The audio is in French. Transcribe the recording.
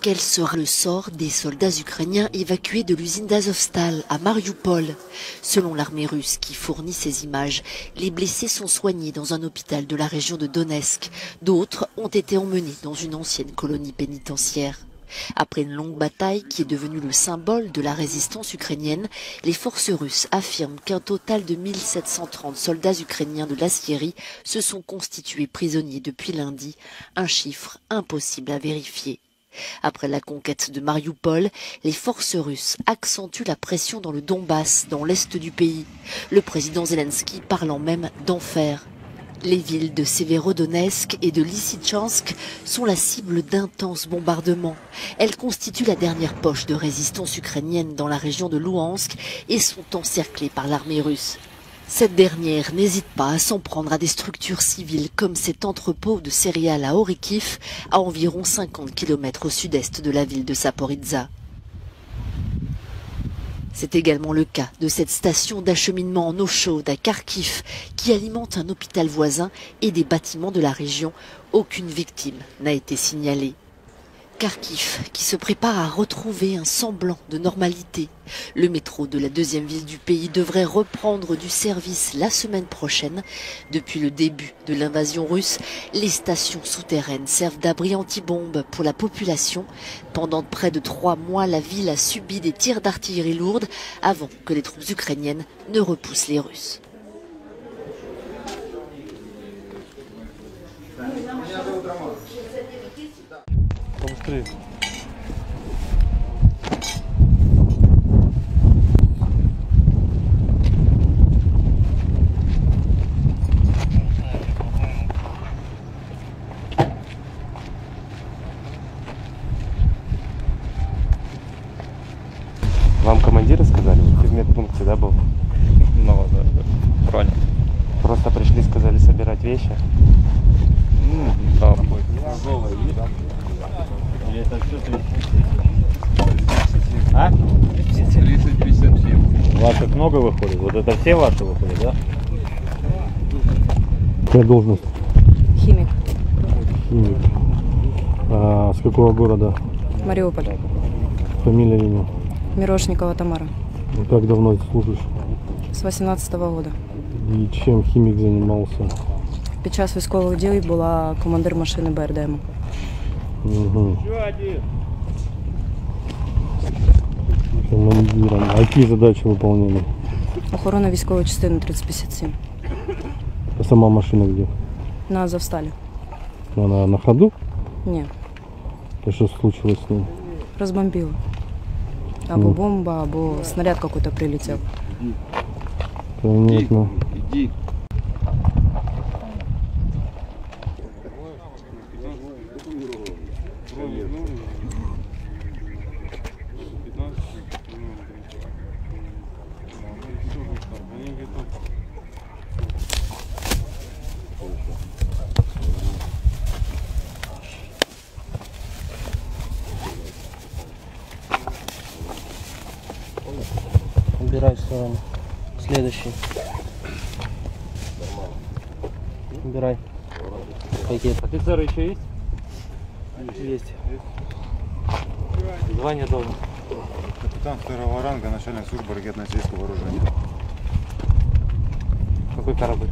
Quel sera le sort des soldats ukrainiens évacués de l'usine d'Azovstal à Mariupol? Selon l'armée russe qui fournit ces images, les blessés sont soignés dans un hôpital de la région de Donetsk. D'autres ont été emmenés dans une ancienne colonie pénitentiaire. Après une longue bataille qui est devenue le symbole de la résistance ukrainienne, les forces russes affirment qu'un total de 1730 soldats ukrainiens de l'Aciérie se sont constitués prisonniers depuis lundi, un chiffre impossible à vérifier. Après la conquête de Mariupol, les forces russes accentuent la pression dans le Donbass, dans l'est du pays, le président Zelensky parlant même d'enfer. Les villes de Severodonetsk et de Lysychansk sont la cible d'intenses bombardements. Elles constituent la dernière poche de résistance ukrainienne dans la région de Louhansk et sont encerclées par l'armée russe. Cette dernière n'hésite pas à s'en prendre à des structures civiles comme cet entrepôt de céréales à Orikhiv, à environ 50 km au sud-est de la ville de Zaporizhzhia. C'est également le cas de cette station d'acheminement en eau chaude à Kharkiv qui alimente un hôpital voisin et des bâtiments de la région. Aucune victime n'a été signalée. Kharkiv qui se prépare à retrouver un semblant de normalité. Le métro de la deuxième ville du pays devrait reprendre du service la semaine prochaine. Depuis le début de l'invasion russe, les stations souterraines servent d'abri anti-bombes pour la population. Pendant près de 3 mois, la ville a subi des tirs d'artillerie lourde avant que les troupes ukrainiennes ne repoussent les Russes. Вам командиры сказали? Ты в медпункте, да, был? Ну, да, правильно. Просто пришли, сказали собирать вещи? Да. Или это все 37? А? 30-57. Ваших много выходит? Вот это все ваши выходят, да? Какая должность? Химик. Химик. А с какого города? Мариуполь. Фамилия, имя? Мирошникова Тамара. Ну, как давно служишь? З 18-го года. И чем химик занимался? Під час військових дій була командир машини БРДМ. Угу. Командиром. А какие задачи выполняли? Охорона військової частини 3057. А сама машина где? На Азовсталі. Она на ходу? Ні, А что случилось с ней? розбомбили. Або бомба, або снаряд какой-то прилетел. Понятно. Иди. Убирай в сторону. Следующий. Убирай. Пакет. Офицеры еще есть? Есть. Звание должен. Капитан 2-го ранга, начальник службы ракетно-артиллерийского вооружения. Какой корабль?